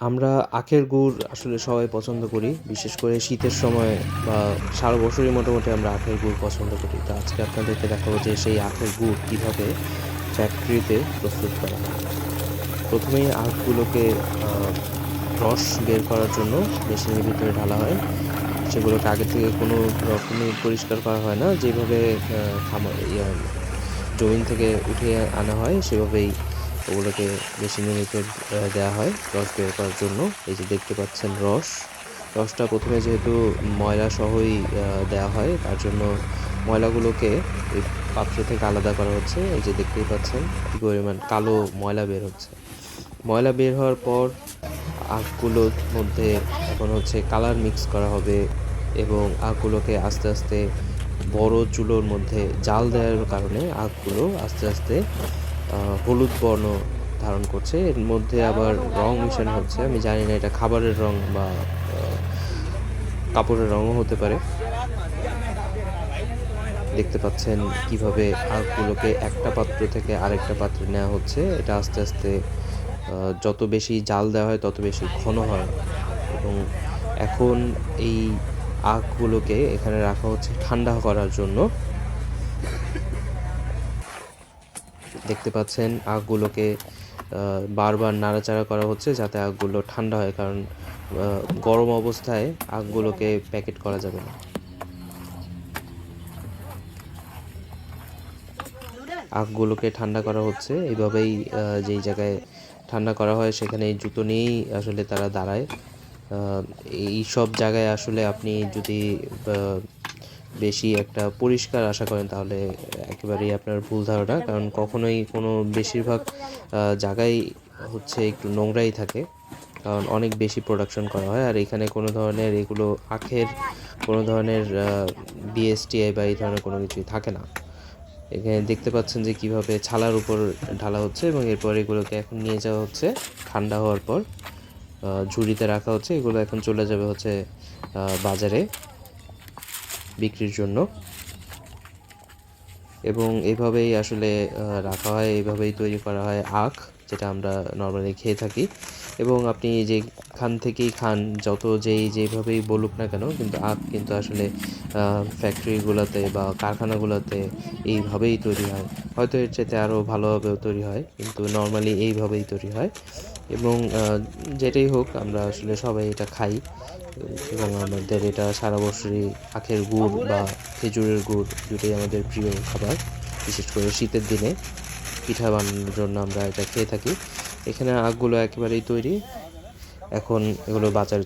আমরা আখের গুড় আসলে সবাই পছন্দ করি, বিশেষ করে শীতের সময় বা সারা বছরই মোটামুটি আমরা আখের গুড় পছন্দ করি। তো আজকে আপনাদেরকে দেখাবো যে সেই আখের গুড় কীভাবে ফ্যাক্টরিতে প্রস্তুত করা হয়। প্রথমেই আখগুলোকে রস বের করার জন্য মেশিনের ভিতরে ঢালা হয়। সেগুলোকে আগে থেকে কোনো রকমই পরিষ্কার করা হয় না, যেভাবে জমিন থেকে উঠিয়ে আনা হয় সেভাবেই ওগুলোকে মেশিনের ভিতর দেওয়া হয় রস বের করার জন্য। এই যে দেখতে পাচ্ছেন রসটা প্রথমে যেহেতু ময়লা সহই দেওয়া হয়, তার জন্য ময়লাগুলোকে এই পাত্র থেকে আলাদা করা হচ্ছে। এই যে দেখতেই পাচ্ছেন কী পরিমাণ কালো ময়লা বের হচ্ছে। ময়লা বের হওয়ার পর আখগুলোর মধ্যে এখন হচ্ছে কালার মিক্স করা হবে এবং আখগুলোকে আস্তে আস্তে বড় চুলোর মধ্যে জাল দেওয়ার কারণে আখগুলো আস্তে আস্তে হলুদ বর্ণ ধারণ করছে। এর মধ্যে আবার রং মিশানো হচ্ছে। আমি জানি না এটা খাবারের রং বা কাপড়ের রঙও হতে পারে। দেখতে পাচ্ছেন কিভাবে আখগুলোকে একটা পাত্র থেকে আরেকটা পাত্রে নেওয়া হচ্ছে। এটা আস্তে আস্তে যত বেশি জাল দেওয়া হয় তত বেশি ঘন হয় এবং এখন এই আখগুলোকে এখানে রাখা হচ্ছে ঠান্ডা করার জন্য। দেখতে পাচ্ছেন আখগুলোকে বারবার নাড়াচাড়া করা হচ্ছে যাতে আখগুলো ঠান্ডা হয়, কারণ গরম অবস্থায় আখগুলোকে প্যাকেট করা যাবে না। আখগুলোকে ঠান্ডা করা হচ্ছে এইভাবেই। যেই জায়গায় ঠান্ডা করা হয় সেখানে জুতো নিয়েই আসলে তারা দাঁড়ায়। এই সব জায়গায় আসলে আপনি যদি বেশি একটা পরিষ্কার আশা করেন তাহলে একেবারেই আপনার ভুল ধারণা, কারণ কখনোই কোনো বেশিরভাগ জায়গায় হচ্ছে একটু নোংরাই থাকে, কারণ অনেক বেশি প্রোডাকশন করা হয়। আর এখানে কোনো ধরনের এগুলো আখের কোনো ধরনের বিএসটিআই বা এই ধরনের কোনো কিছুই থাকে না। এখানে দেখতে পাচ্ছেন যে কিভাবে ছালার উপর ঢালা হচ্ছে এবং এরপর এগুলোকে এখন নিয়ে যাওয়া হচ্ছে ঠান্ডা হওয়ার পর ঝুড়িতে রাখা হচ্ছে। এগুলো এখন চলে যাবে হচ্ছে বাজারে বিক্রির জন্য এবং এভাবেই আসলে রাখা হয়, এইভাবেই তৈরি করা হয় আখ, যেটা আমরা নর্মালি খেয়ে থাকি। এবং আপনি যেখান থেকেই খান, যেভাবেই বলুক না কেন, কিন্তু আখ কিন্তু আসলে ফ্যাক্টরিগুলোতে বা কারখানাগুলোতে এইভাবেই তৈরি হয়। হয়তো এর চাইতে আরও ভালোভাবেও তৈরি হয়, কিন্তু নর্মালি এইভাবেই তৈরি হয়। এবং যেটাই হোক আমরা আসলে সবাই এটা খাই এবং আমাদের এটা সারা বছরই আখের গুড় বা খেজুরের গুড় দুটোই আমাদের প্রিয় খাবার। বিশেষ করে শীতের দিনে পিঠা বানানোর জন্য আমরা এটা খেয়ে থাকি। এখানে আখগুলো একেবারেই তৈরি, এখন এগুলো বাজারে